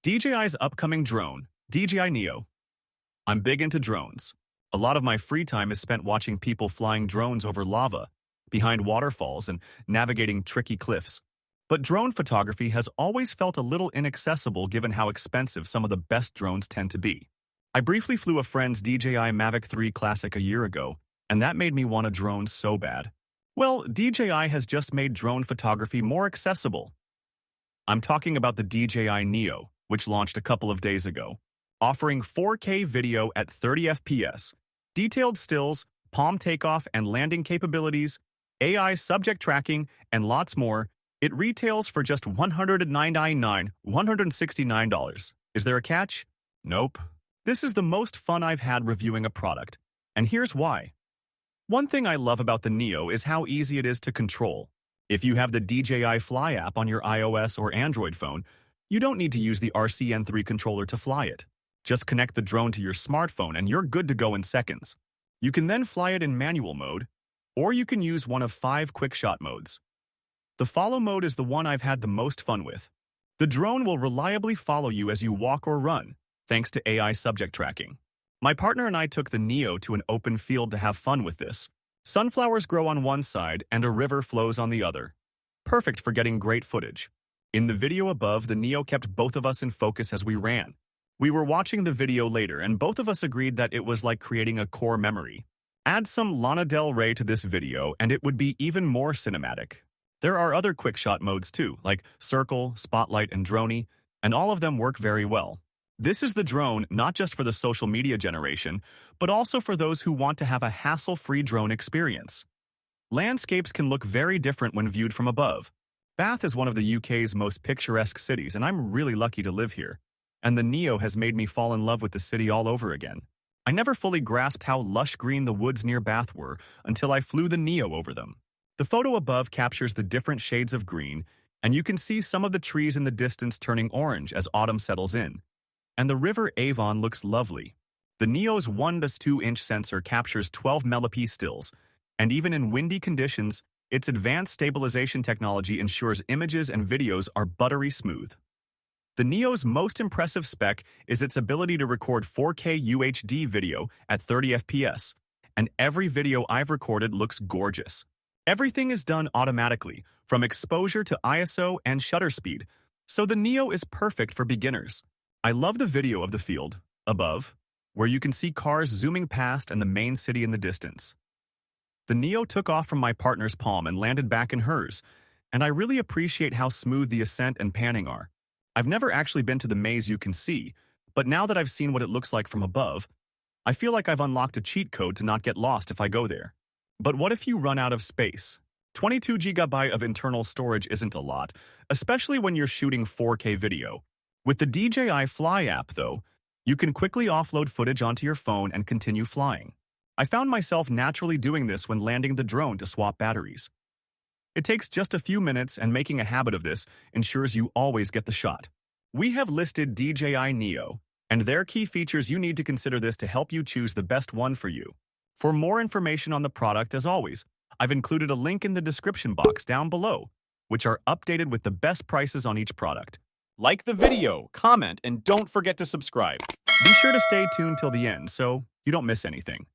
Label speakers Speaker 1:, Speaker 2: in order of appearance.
Speaker 1: DJI's upcoming drone, DJI Neo. I'm big into drones. A lot of my free time is spent watching people flying drones over lava, behind waterfalls, and navigating tricky cliffs. But drone photography has always felt a little inaccessible given how expensive some of the best drones tend to be. I briefly flew a friend's DJI Mavic 3 Classic a year ago, and that made me want a drone so bad. Well, DJI has just made drone photography more accessible. I'm talking about the DJI Neo, which launched a couple of days ago, offering 4K video at 30 FPS, detailed stills, palm takeoff and landing capabilities, AI subject tracking, and lots more. It retails for just $169. Is there a catch? Nope. This is the most fun I've had reviewing a product, and here's why. One thing I love about the Neo is how easy it is to control. If you have the DJI Fly app on your iOS or Android phone, you don't need to use the RCN3 controller to fly it. Just connect the drone to your smartphone and you're good to go in seconds. You can then fly it in manual mode, or you can use one of 5 quick shot modes. The follow mode is the one I've had the most fun with. The drone will reliably follow you as you walk or run, thanks to AI subject tracking. My partner and I took the Neo to an open field to have fun with this. Sunflowers grow on one side and a river flows on the other. Perfect for getting great footage. In the video above, the Neo kept both of us in focus as we ran. We were watching the video later and both of us agreed that it was like creating a core memory. Add some Lana Del Rey to this video and it would be even more cinematic. There are other quick shot modes too, like Circle, Spotlight, and Droney, and all of them work very well. This is the drone not just for the social media generation, but also for those who want to have a hassle-free drone experience. Landscapes can look very different when viewed from above. Bath is one of the UK's most picturesque cities, and I'm really lucky to live here. And the Neo has made me fall in love with the city all over again. I never fully grasped how lush green the woods near Bath were until I flew the Neo over them. The photo above captures the different shades of green, and you can see some of the trees in the distance turning orange as autumn settles in. And the River Avon looks lovely. The Neo's 1+2-inch sensor captures 12 megapixel stills, and even in windy conditions, its advanced stabilization technology ensures images and videos are buttery smooth. The Neo's most impressive spec is its ability to record 4K UHD video at 30 FPS, and every video I've recorded looks gorgeous. Everything is done automatically, from exposure to ISO and shutter speed, so the Neo is perfect for beginners. I love the video of the field, above, where you can see cars zooming past and the main city in the distance. The Neo took off from my partner's palm and landed back in hers, and I really appreciate how smooth the ascent and panning are. I've never actually been to the maze you can see, but now that I've seen what it looks like from above, I feel like I've unlocked a cheat code to not get lost if I go there. But what if you run out of space? 22 GB of internal storage isn't a lot, especially when you're shooting 4K video. With the DJI Fly app, though, you can quickly offload footage onto your phone and continue flying. I found myself naturally doing this when landing the drone to swap batteries. It takes just a few minutes, and making a habit of this ensures you always get the shot. We have listed DJI Neo, and their key features. You need to consider this to help you choose the best one for you. For more information on the product, as always, I've included a link in the description box down below, which are updated with the best prices on each product. Like the video, comment, and don't forget to subscribe. Be sure to stay tuned till the end so you don't miss anything.